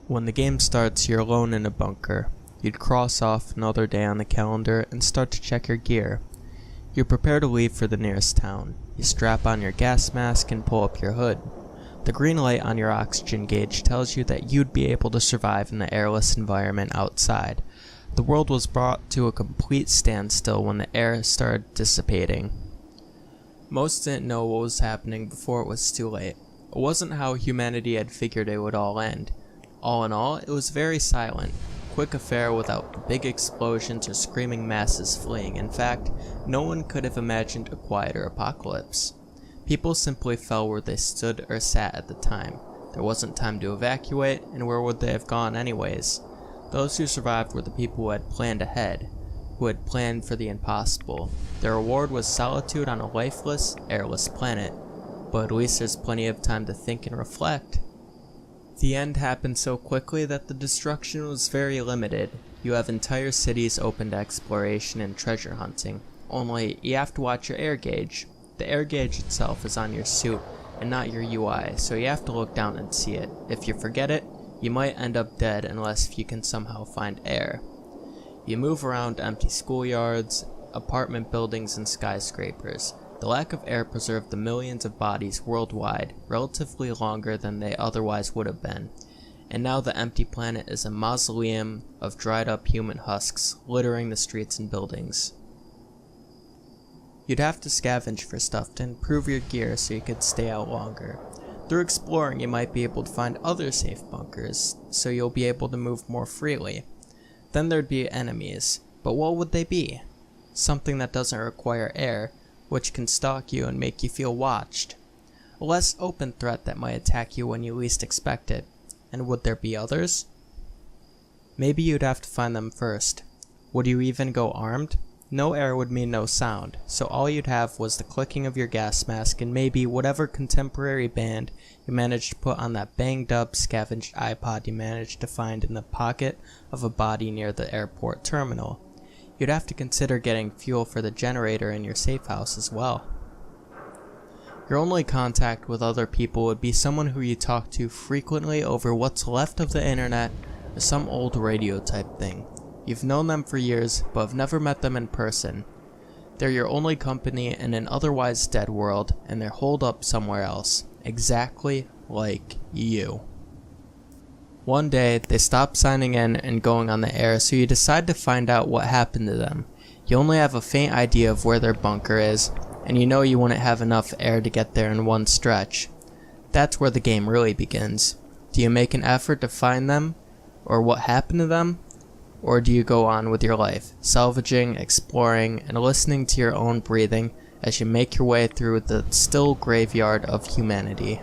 When the game starts, you're alone in a bunker. You'd cross off another day on the calendar and start to check your gear. You prepare to leave for the nearest town. You strap on your gas mask and pull up your hood. The green light on your oxygen gauge tells you that you'd be able to survive in the airless environment outside. The world was brought to a complete standstill when the air started dissipating. Most didn't know what was happening before it was too late. It wasn't how humanity had figured it would all end. All in all, it was very silent. Quick affair without big explosions or screaming masses fleeing. In fact, no one could have imagined a quieter apocalypse. People simply fell where they stood or sat at the time. There wasn't time to evacuate, and where would they have gone anyways? Those who survived were the people who had planned ahead, who had planned for the impossible. Their reward was solitude on a lifeless, airless planet, but at least there's plenty of time to think and reflect. The end happened so quickly that the destruction was very limited. You have entire cities open to exploration and treasure hunting, only you have to watch your air gauge. The air gauge itself is on your suit and not your UI, so you have to look down and see it. If you forget it, you might end up dead unless you can somehow find air. You move around empty schoolyards, apartment buildings, and skyscrapers. The lack of air preserved the millions of bodies worldwide, relatively longer than they otherwise would have been. And now the empty planet is a mausoleum of dried up human husks littering the streets and buildings. You'd have to scavenge for stuff to improve your gear so you could stay out longer. Through exploring, you might be able to find other safe bunkers, so you'll be able to move more freely. Then there'd be enemies, but what would they be? Something that doesn't require air, which can stalk you and make you feel watched. A less open threat that might attack you when you least expect it. And would there be others? Maybe you'd have to find them first. Would you even go armed? No air would mean no sound, so all you'd have was the clicking of your gas mask and maybe whatever contemporary band you managed to put on that banged up scavenged iPod you managed to find in the pocket of a body near the airport terminal. You'd have to consider getting fuel for the generator in your safe house as well. Your only contact with other people would be someone who you talk to frequently over what's left of the internet or some old radio type thing. You've known them for years, but have never met them in person. They're your only company in an otherwise dead world, and they're holed up somewhere else, exactly like you. One day, they stop signing in and going on the air, so you decide to find out what happened to them. You only have a faint idea of where their bunker is, and you know you wouldn't have enough air to get there in one stretch. That's where the game really begins. Do you make an effort to find them, or what happened to them? Or do you go on with your life, salvaging, exploring, and listening to your own breathing as you make your way through the still graveyard of humanity?